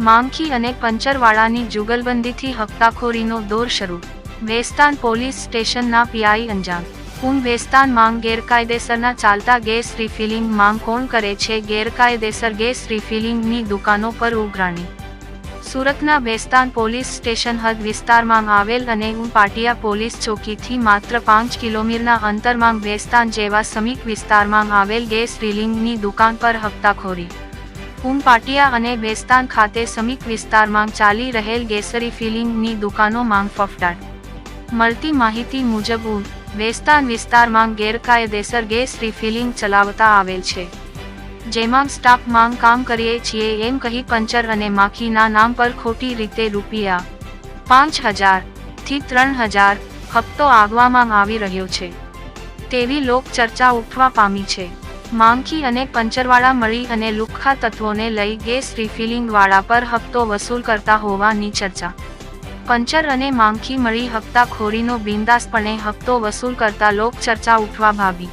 માંગખી અને પંચરવાળાની જુગલબંધીથી હપ્તાખોરીનો દોર શરૂ। વેસ્તાન પોલીસ સ્ટેશનના પીઆઈ અંજામ। પૂન વેસ્તાન માંગ ગેરકાયદેસરના ચાલતા ગેસ રિફિલિંગ માંગ કોણ કરે છે? ગેરકાયદેસર ગેસ રિફિલિંગની દુકાનો પર ઉઘરાણી। સુરતના વેસ્તાન પોલીસ સ્ટેશન હદ વિસ્તારમાં આવેલ અને પાટિયા પોલીસ ચોકીથી માત્ર 5 કિલોમીટરના અંતરમાં વેસ્તાન જેવા સમીપ વિસ્તારમાં આવેલ ગેસ રિફિલિંગની દુકાન પર હપ્તાખોરી। પાટિયા અને વેસ્તાન ખાતે સમીપ વિસ્તારમાં ચાલી રહેલ ગેસ રિફિલિંગની દુકાનો માંગ ફફડાટ। મળતી માહિતી મુજબ વેસ્તાન વિસ્તારમાં ગેરકાયદેસર ગેસ રિફિલિંગ ચલાવતા આવેલ છે, જેમાં સ્ટાફ માંગ કામ કરીએ છીએ એમ કહી પંચર અને માખીના નામ પર ખોટી રીતે રૂપિયા 5,000 થી 3,000 હપ્તો આગવામાં આવી રહ્યો છે તેવી લોક ચર્ચા ઉઠવા પામી છે। માંગખી અને પંચરવાળા મળી અને લુખ્ખા તત્વોને લઈ ગેસ રિફિલિંગ વાળા પર હપ્તો વસૂલ કરતા હોવાની ચર્ચા। પંચર અને માંગખી મળી હપ્તાખોરીનો બિંદાસપણે હપ્તો વસૂલ કરતા લોક ચર્ચા ઉઠવા ભાવી।